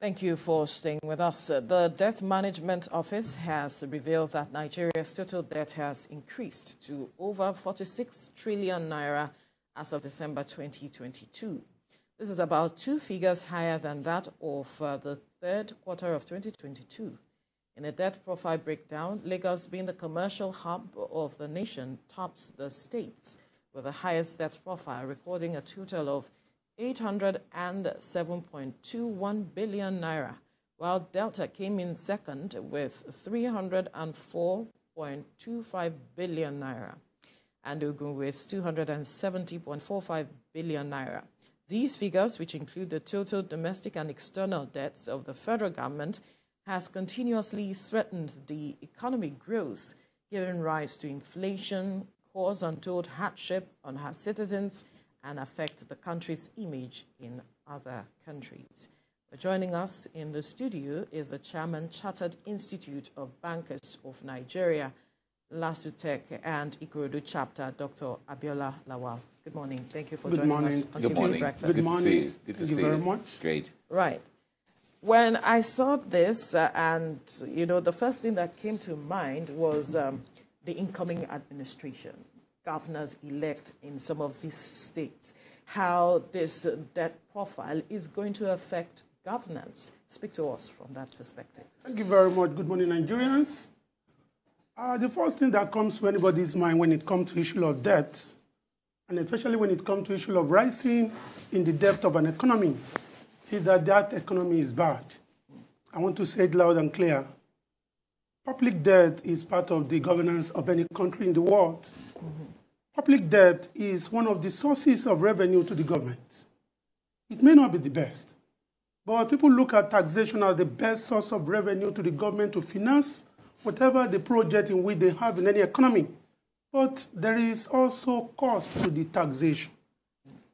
Thank you for staying with us. The Debt Management Office has revealed that Nigeria's total debt has increased to over 46 trillion naira as of December 2022. This is about two figures higher than that of the third quarter of 2022. In a debt profile breakdown, Lagos, being the commercial hub of the nation, tops the states with the highest debt profile, recording a total of 807.21 billion naira, while Delta came in second with 304.25 billion naira, and Ogun with 270.45 billion naira. These figures, which include the total domestic and external debts of the federal government, has continuously threatened the economic growth, giving rise to inflation, cause untold hardship on our citizens, and affect the country's image in other countries. Joining us in the studio is the Chairman, Chartered Institute of Bankers of Nigeria, LASUTEC, and Ikorodu Chapter, Dr. Abiola Lawal. Good morning. Thank you for joining us on TVC Breakfast. Good morning. Good to see you. Thank you very much. Great. Right. When I saw this, and the first thing that came to mind was the incoming administration, governors-elect in some of these states, how this debt profile is going to affect governance. Speak to us from that perspective. Thank you very much. Good morning, Nigerians. The first thing that comes to anybody's mind when it comes to issue of debt, and especially when it comes to issue of rising in the depth of an economy, is that that economy is bad. I want to say it loud and clear. Public debt is part of the governance of any country in the world. Public debt is one of the sources of revenue to the government. It may not be the best, but people look at taxation as the best source of revenue to the government to finance whatever the project in which they have in any economy. But there is also cost to the taxation.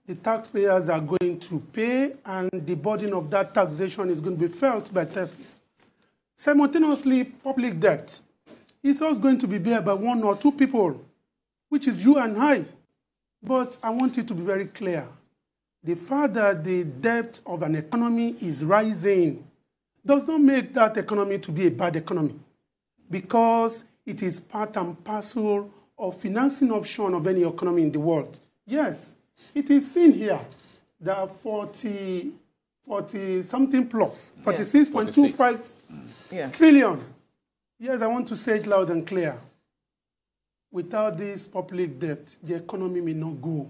The taxpayers are going to pay, and the burden of that taxation is going to be felt by taxpayers. Simultaneously, public debt is also going to be borne by one or two people, which is you and I. But I want it to be very clear. The fact that the debt of an economy is rising does not make that economy to be a bad economy, because it is part and parcel of financing option of any economy in the world. Yes, it is seen here that 40-something plus, 46.25 trillion. Yes, I want to say it loud and clear. Without this public debt, the economy may not go.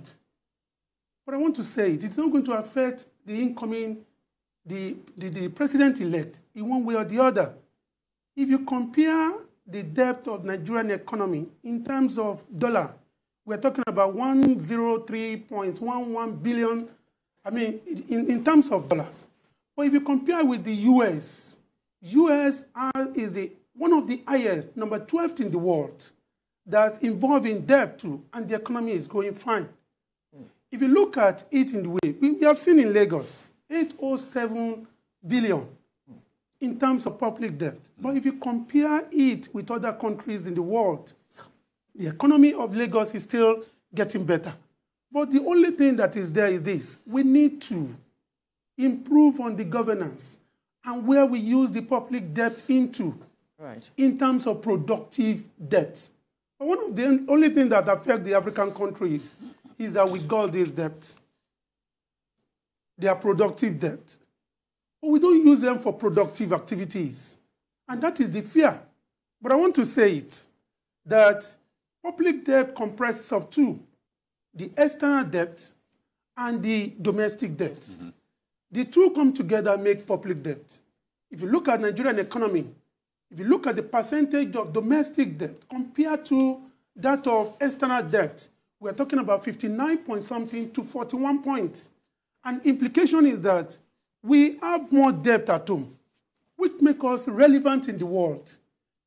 But I want to say it's not going to affect the incoming, the president-elect in one way or the other. If you compare the debt of Nigerian economy in terms of dollar, we're talking about 103.11 billion, in terms of dollars. But if you compare with the US is one of the highest, number 12th in the world, that's involved in debt too, and the economy is going fine. If you look at it in the way, we have seen in Lagos, 807 billion in terms of public debt. But if you compare it with other countries in the world, the economy of Lagos is still getting better. But the only thing that is there is this: we need to improve on the governance and where we use the public debt into, in terms of productive debt. But one of the only things that affects the African countries is that we got this debt. They are productive debt. But we don't use them for productive activities. And that is the fear. But I want to say it, that public debt comprises of two: the external debt and the domestic debt. The two come together and make public debt. If you look at Nigerian economy, if you look at the percentage of domestic debt compared to that of external debt, we're talking about 59-point-something to 41 points. And implication is that we have more debt at home, which makes us relevant in the world,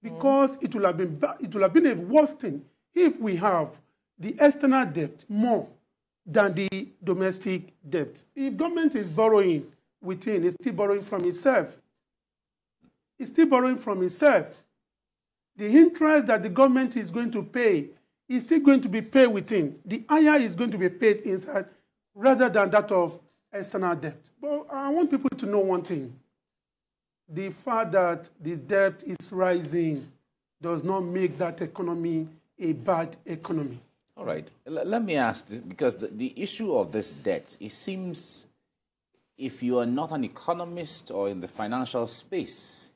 because it will have been a worse thing if we have the external debt more than the domestic debt. If government is borrowing within, it's still borrowing from itself. It's still borrowing from itself. The interest that the government is going to pay is still going to be paid within. The higher is going to be paid inside rather than that of external debt. But I want people to know one thing. the fact that the debt is rising does not make that economy a bad economy. All right. Let me ask this, because the issue of this debt, it seems, if you are not an economist or in the financial space,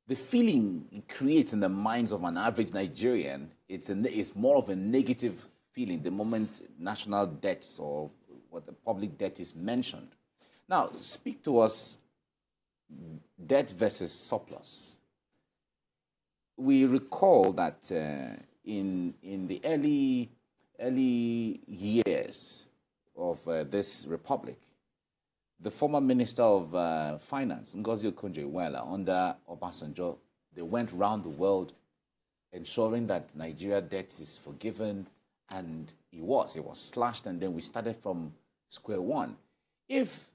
the feeling it creates in the minds of an average Nigerian, it's more of a negative feeling the moment national debts or what the public debt is mentioned. Now, speak to us, debt versus surplus. We recall that in the early years of this republic, the former Minister of Finance, Ngozi Okonjo-Iweala, under Obasanjo, they went round the world ensuring that Nigeria debt is forgiven, and it was slashed, and then we started from square one. If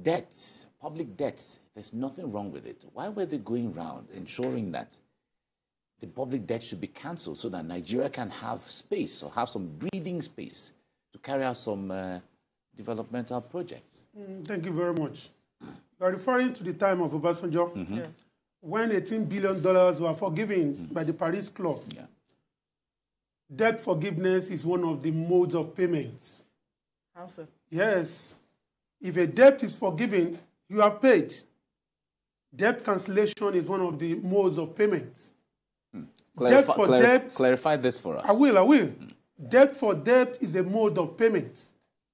debt, public debt, there's nothing wrong with it, why were they going round ensuring that the public debt should be cancelled so that Nigeria can have space or have some breathing space to carry out some developmental projects? Thank you very much. You are referring to the time of Obasanjo, Yes. when $18 billion were forgiven by the Paris Club. Yeah. Debt forgiveness is one of the modes of payments. How so? Yes. If a debt is forgiven, you have paid. Debt cancellation is one of the modes of payments. Clarify this for us. I will. Debt for debt is a mode of payment.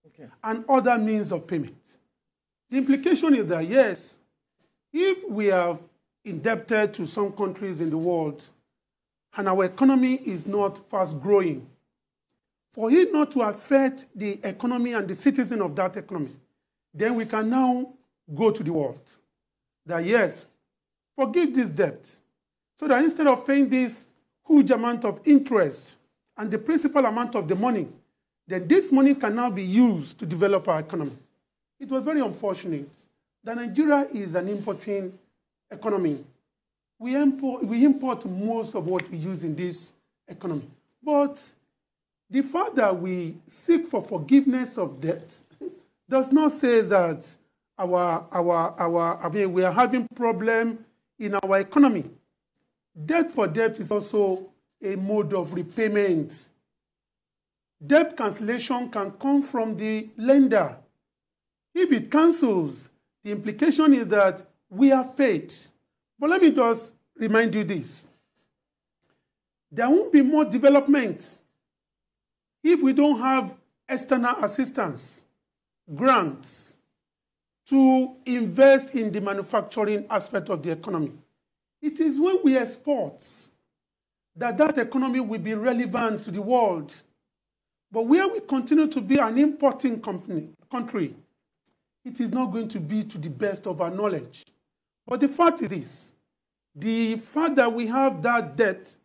Okay. And other means of payment. The implication is that, yes, if we are indebted to some countries in the world and our economy is not fast growing, for it not to affect the economy and the citizen of that economy, then we can now go to the world. That, yes, forgive this debt, so that instead of paying this huge amount of interest and the principal amount of the money, then this money can now be used to develop our economy. It was very unfortunate that Nigeria is an importing economy. We import most of what we use in this economy. But the fact that we seek for forgiveness of debt does not say that we are having problem in our economy. Debt for debt is also a mode of repayment. Debt cancellation can come from the lender. If it cancels, the implication is that we have paid. But let me just remind you this. There won't be more development if we don't have external assistance, grants, to invest in the manufacturing aspect of the economy. It is when we export that economy will be relevant to the world. But where we continue to be an importing country, it is not going to be to the best of our knowledge. But the fact is this, the fact that we have that debt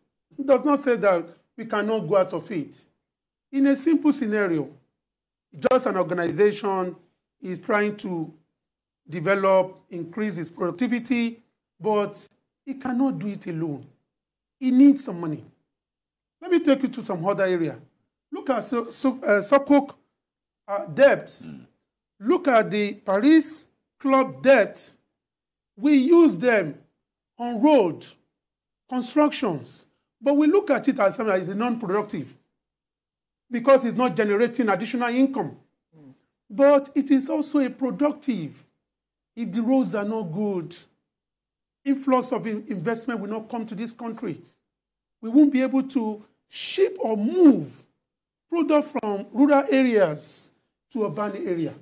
does not say that we cannot go out of it. In a simple scenario, just an organization is trying to develop, increase its productivity, but it cannot do it alone. It needs some money. Let me take you to some other area. Look at Sukuk debt. Look at the Paris Club debt. We use them on road constructions, but we look at it as something that is non-productive because it's not generating additional income. But it is also a productive. If the roads are not good, influx of investment will not come to this country. We won't be able to ship or move product from rural areas to urban area.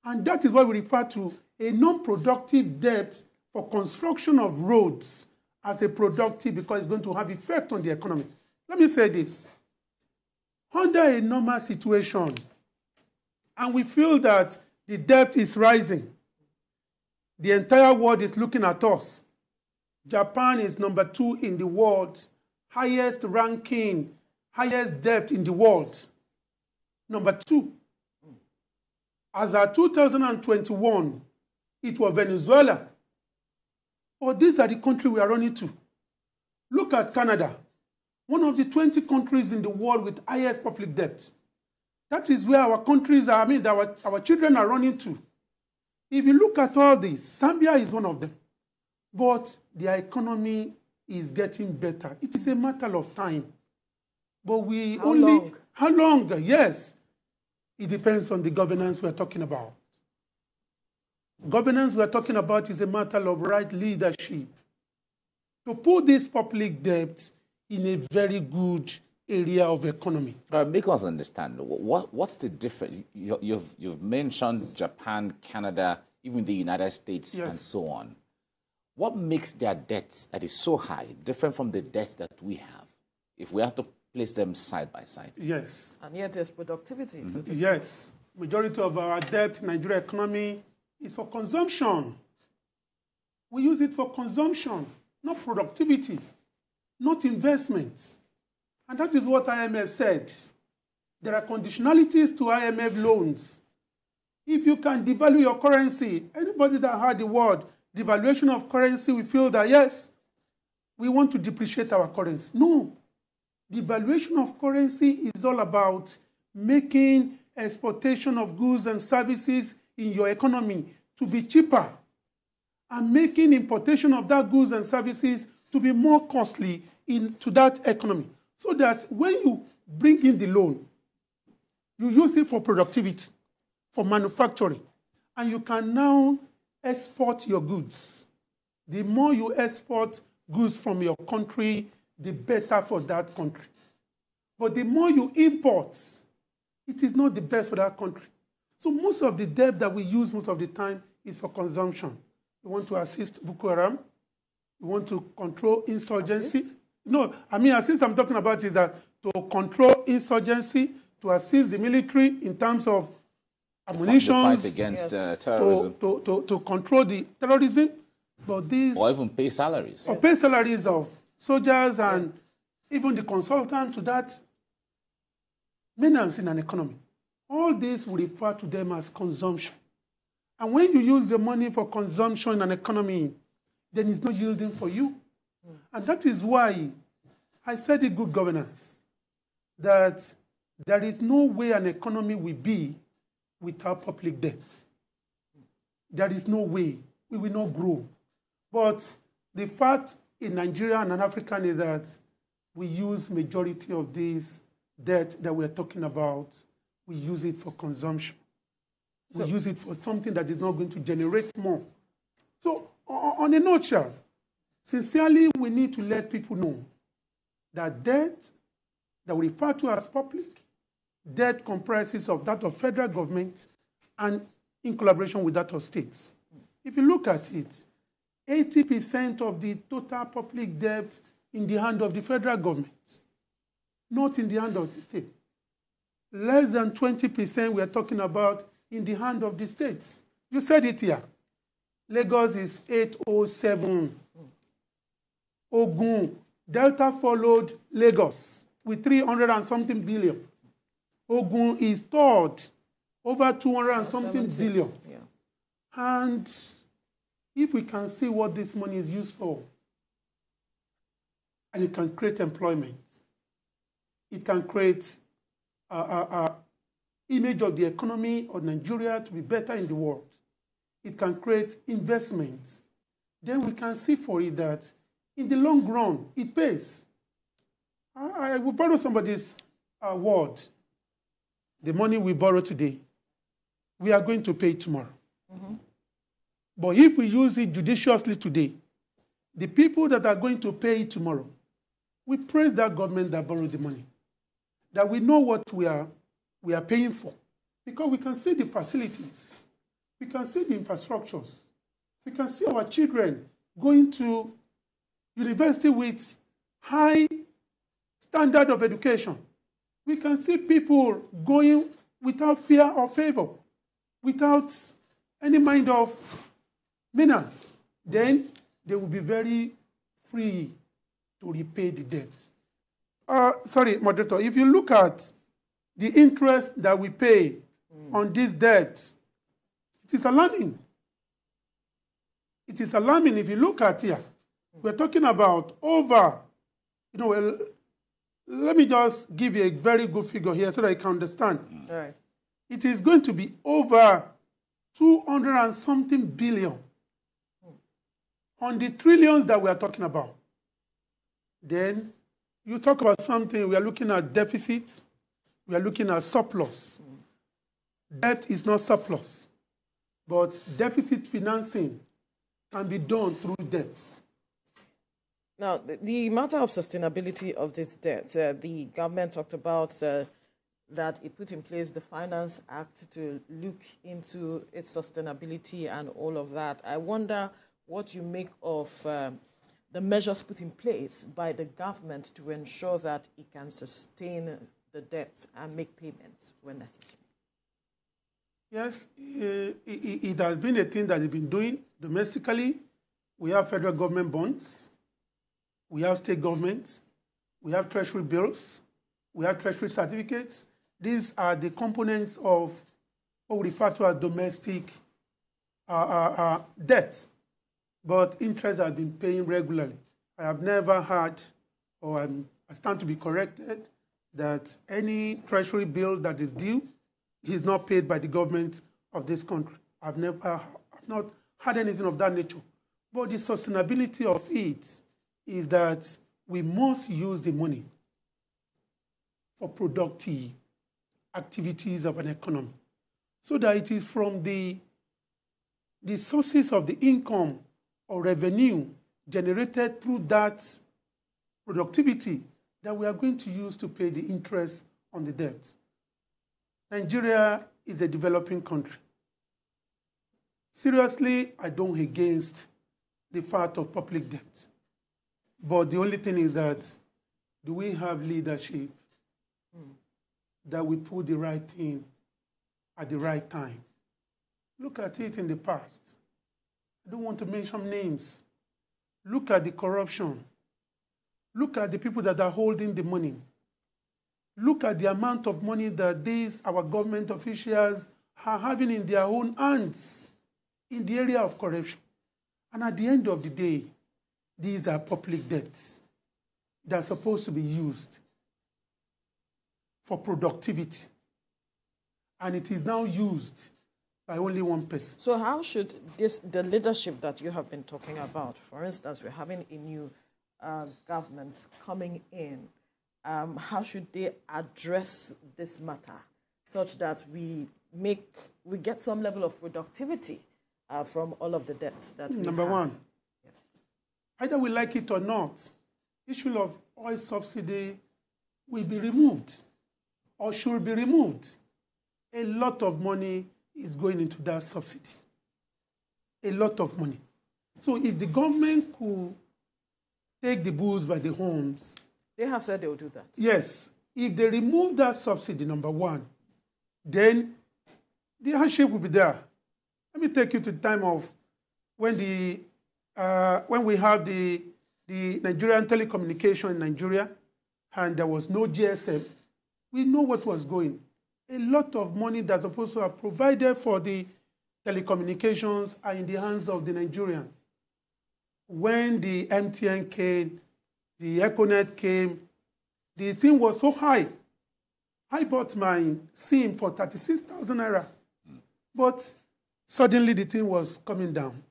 And that is why we refer to a non-productive debt for construction of roads as a productive, because it's going to have effect on the economy. Let me say this. Under a normal situation, and we feel that the debt is rising, the entire world is looking at us. Japan is number 2 in the world, highest ranking, highest debt in the world. Number 2. As of 2021, it was Venezuela. But these are the countries we are running to. Look at Canada, one of the 20 countries in the world with highest public debt. That is where our countries are, our children are running to. If you look at all this, Zambia is one of them. but their economy is getting better. It is a matter of time. But we How long? How long? Yes. It depends on the governance we're talking about. Governance we're talking about is a matter of right leadership. To put this public debt in a very good area of economy. Make us understand, what's the difference? You've mentioned Japan, Canada, even the United States, yes, and so on. What makes their debts that is so high different from the debts that we have, if we have to place them side by side? Yes. And yet there's productivity. So yes. Majority of our debt in Nigeria economy is for consumption. We use it for consumption, not productivity, not investments. And that is what IMF said. There are conditionalities to IMF loans. If you can devalue your currency, anybody that heard the word devaluation of currency will feel that, yes, we want to depreciate our currency. No. Devaluation of currency is all about making exportation of goods and services in your economy to be cheaper and making importation of that goods and services to be more costly into that economy. So that when you bring in the loan, you use it for productivity, for manufacturing, and you can now export your goods. The more you export goods from your country, the better for that country. But the more you import, it is not the best for that country. So most of the debt that we use most of the time is for consumption. You want to assist Boko Haram. You want to control insurgency. Assist? No, I mean assist I'm talking about is that to control insurgency, to assist the military in terms of ammunition. The fight against terrorism. To control the terrorism. But these, or even pay salaries. Or pay salaries of soldiers and even the consultant to that maintenance in an economy. All this will refer to them as consumption. And when you use the money for consumption in an economy, then it's not yielding for you. And that is why I said in good governance that there is no way an economy will be without public debt. There is no way. We will not grow. But the fact in Nigeria and African is that we use majority of this debt that we're talking about, we use it for consumption. We use it for something that is not going to generate more. So, on a nutshell, sincerely, we need to let people know that debt that we refer to as public, debt comprises of that of federal government and in collaboration with that of states. If you look at it, 80% of the total public debt in the hand of the federal government, not in the hand of the state. Less than 20% we are talking about in the hand of the states. You said it here. Lagos is 807. Ogun, Delta followed Lagos with 300 and something billion. Ogun is third, over 200 and something billion. Yeah. And if we can see what this money is used for, and it can create employment, it can create an image of the economy of Nigeria to be better in the world. It can create investments. Then we can see for it that in the long run, it pays. I will borrow somebody's word. The money we borrow today, we are going to pay tomorrow. Mm-hmm. But if we use it judiciously today, the people that are going to pay it tomorrow, we praise that government that borrowed the money. That we know what we are paying for. Because we can see the facilities. We can see the infrastructures. We can see our children going to university with high standard of education. We can see people going without fear or favor, without any mind of menace. Then they will be very free to repay the debt. Sorry, moderator, if you look at the interest that we pay on these debts, it is alarming. It is alarming if you look at here. We're talking about over, let me just give you a very good figure here so that you can understand. All right. It is going to be over 200 and something billion. on the trillions that we are talking about, then you talk about something, we are looking at deficits, we are looking at surplus. Debt is not surplus, but deficit financing can be done through debts. Now, the matter of sustainability of this debt, the government talked about that it put in place the Finance Act to look into its sustainability and all of that. I wonder what you make of the measures put in place by the government to ensure that it can sustain the debts and make payments when necessary. Yes, it has been a thing that they've been doing domestically. We have federal government bonds, we have state governments, we have treasury bills, we have treasury certificates. These are the components of what we refer to as domestic debt, but interest has been paying regularly. I have never had, or I stand to be corrected, that any treasury bill that is due is not paid by the government of this country. I've not had anything of that nature. But the sustainability of it is that we must use the money for productive activities of an economy, so that it is from the sources of the income or revenue generated through that productivity that we are going to use to pay the interest on the debt. Nigeria is a developing country. Seriously, I don't against the fact of public debt. But the only thing is that, do we have leadership that we put the right thing at the right time? Look at it in the past. I don't want to mention names. Look at the corruption. Look at the people that are holding the money. Look at the amount of money that our government officials are having in their own hands in the area of corruption. And at the end of the day, these are public debts that are supposed to be used for productivity. And it is now used by only one person. So how should the leadership that you have been talking about, for instance, we're having a new government coming in, how should they address this matter such that we get some level of productivity from all of the debts that we Number have? one, either we like it or not, issue of oil subsidy will be removed or should be removed. A lot of money is going into that subsidy. A lot of money. So if the government could take the bulls by the horns. They have said they will do that. Yes. If they remove that subsidy, number one, then the hardship will be there. Let me take you to the time of when we have the Nigerian telecommunication in Nigeria, and there was no GSM. We know what was going. A lot of money that's supposed to have provided for the telecommunications are in the hands of the Nigerians. When the MTN came, the Econet came, the thing was so high. I bought my SIM for 36,000 naira. But suddenly the thing was coming down.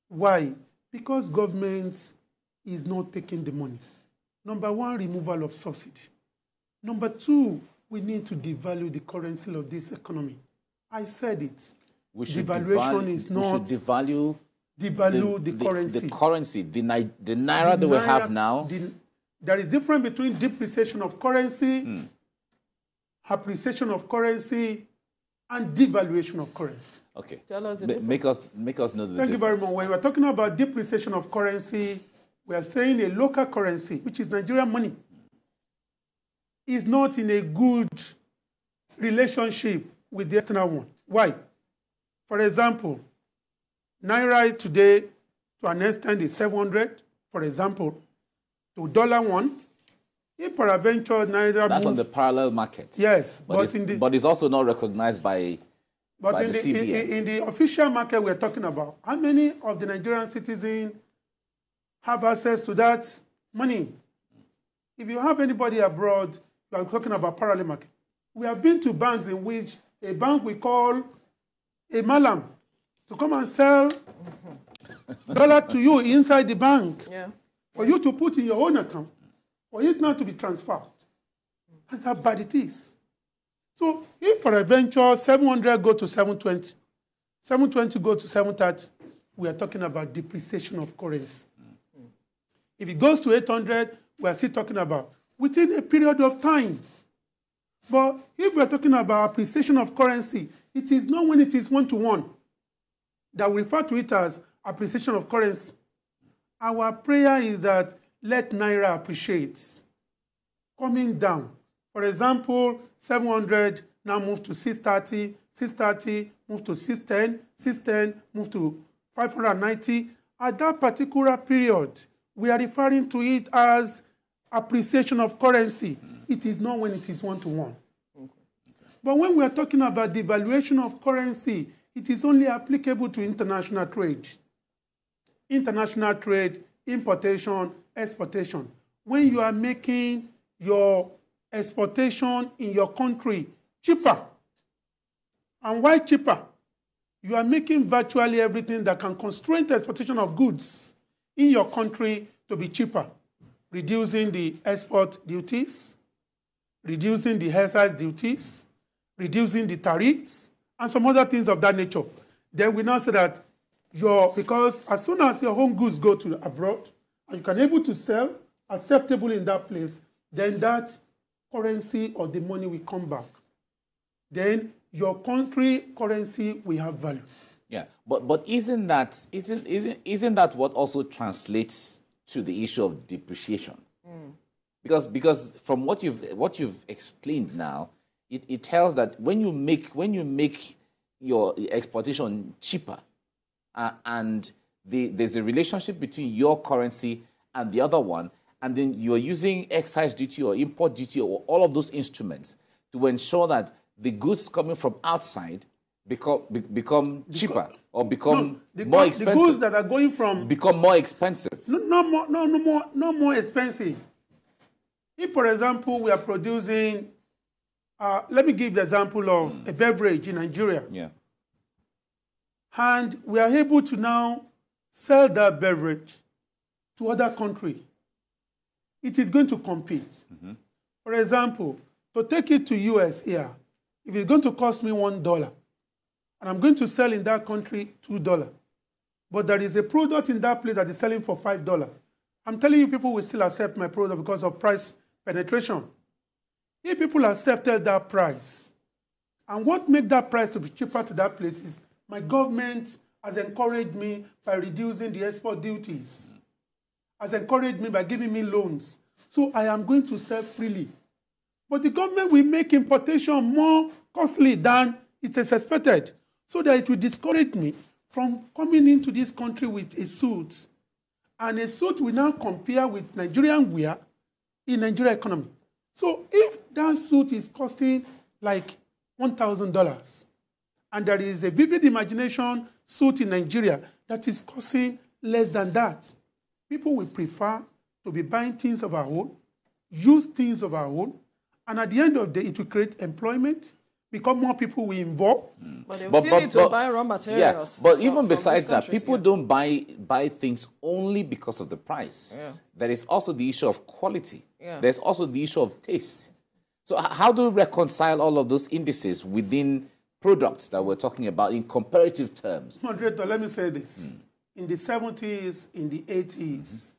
Why? Because government is not taking the money. Number one, removal of subsidy. Number two, we need to devalue the currency of this economy. I said it. Devaluation is not... We should devalue the currency. The currency, the naira that we have now. There is a difference between depreciation of currency, appreciation of currency, and devaluation of currency. Okay. Tell us make us know the difference. Thank you very much. When we're talking about depreciation of currency, we are saying a local currency, which is Nigerian money, is not in a good relationship with the external one. Why? For example, Naira today, to an extent, is 700, for example, to $1. If peradventure Naira That's on the parallel market. Yes. But it's also not recognized by the CBN. In the official market we're talking about, how many of the Nigerian citizens have access to that money? If you have anybody abroad, you are talking about parallel market. We have been to banks in which a bank we call a malam to come and sell dollar to you inside the bank for you to put in your own account, for it not to be transferred. That's how bad it is. So if for a venture 700 go to 720, 720 go to 730, we are talking about depreciation of currency. If it goes to 800, we are still talking about within a period of time. But if we are talking about appreciation of currency, it is not when it is 1-to-1 that we refer to it as appreciation of currency. Our prayer is that let Naira appreciate, coming down. For example, 700 now move to 630, 630 move to 610, 610 move to 590. At that particular period, we are referring to it as appreciation of currency. It is not when it is 1-to-1. But when we are talking about the devaluation of currency, it is only applicable to international trade. International trade, importation, exportation. When you are making your exportation in your country cheaper, and why cheaper? You are making virtually everything that can constrain the exportation of goods in your country to be cheaper. Reducing the export duties, reducing the excise duties, reducing the tariffs, and some other things of that nature. Then we now say that because as soon as your home goods go to abroad, and you can able to sell acceptable in that place, then that currency or the money will come back. Then your country currency will have value. Yeah, but isn't that what also translates to the issue of depreciation? Because from what you've explained now, it tells that when you make your exportation cheaper, and there's a relationship between your currency and the other one, and then you're using excise duty or import duty or all of those instruments to ensure that the goods coming from outside become cheaper or become more expensive. The goods that are going from become more expensive. No more expensive. If, for example, we are producing, let me give the example of a beverage in Nigeria. Yeah. And we are able to now sell that beverage to other countries. It is going to compete. For example, to take it to US here, if it's going to cost me $1, and I'm going to sell in that country $2, but there is a product in that place that is selling for $5, I'm telling you people will still accept my product because of price penetration. If people accepted that price, and what makes that price to be cheaper to that place is my government has encouraged me by reducing the export duties, has encouraged me by giving me loans. So I am going to sell freely. But the government will make importation more costly than it is expected, so that it will discourage me from coming into this country with a suit. And a suit will now compare with Nigerian wear in Nigerian economy. So if that suit is costing like $1,000, and there is a vivid imagination suit in Nigeria that is costing less than that, people will prefer to be buying things of our own, use things of our own, and at the end of the day, it will create employment, because more people will involve. But they still need to buy raw materials. Yeah, but even besides that, people don't buy things only because of the price. Yeah. There is also the issue of quality. Yeah. There's also the issue of taste. So how do we reconcile all of those indices within products that we're talking about in comparative terms? Moderator, let me say this. In the 70s, in the 80s,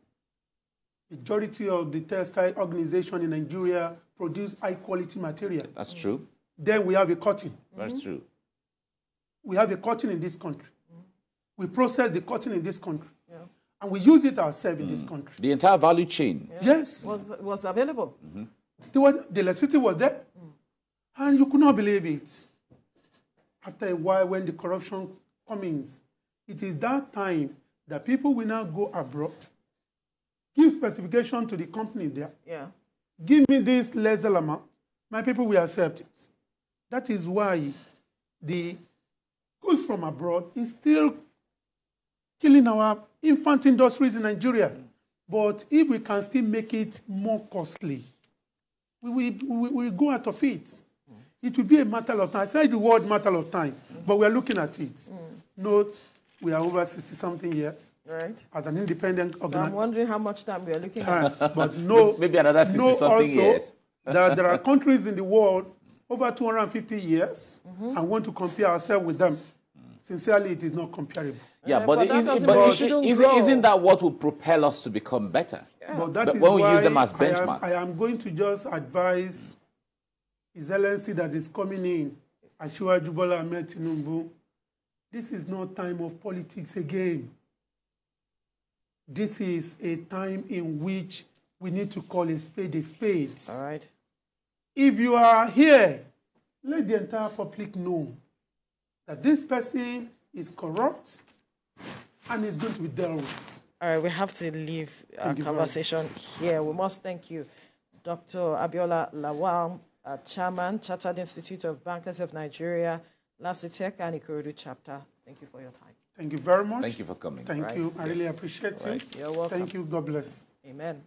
majority of the textile organization in Nigeria produce high-quality material. That's true. Then we have a cotton. That's true. We have a cotton in this country. We process the cotton in this country. Yeah. And we use it ourselves in this country. The entire value chain. Yeah. Yes. Was available. The electricity was there. And you could not believe it. After a while, when the corruption comes in, it is that time that people will now go abroad, give specification to the company there. Yeah. Give me this lesser amount. My people will accept it. That is why the goods from abroad is still killing our infant industries in Nigeria. But if we can still make it more costly, we will go out of it. It will be a matter of time. I said the word matter of time, but we are looking at it. Note, We are over 60-something years. Right. As an independent So I'm organization. wondering how much time we are looking at. But no, maybe another 60-something years. that there are countries in the world over 250 years and want to compare ourselves with them. Sincerely, it is not comparable. Yeah, but isn't that what will propel us to become better? Yeah. But that is when we why use them as benchmark. I am going to just advise His Excellency that is coming in, Asiwaju Bola Ahmed Tinubu. This is not time of politics again. This is a time in which we need to call a spade a spade. All right. If you are here, let the entire public know that this person is corrupt and is going to be dealt with. All right, we have to leave our conversation here. We must thank you, Dr. Abiola Lawal, Chairman, Chartered Institute of Bankers of Nigeria, LASUTECH and Ikorodu chapter. Thank you for your time. Thank you very much. Thank you for coming. Thank you. I really appreciate you. You're welcome. Thank you. God bless. Amen.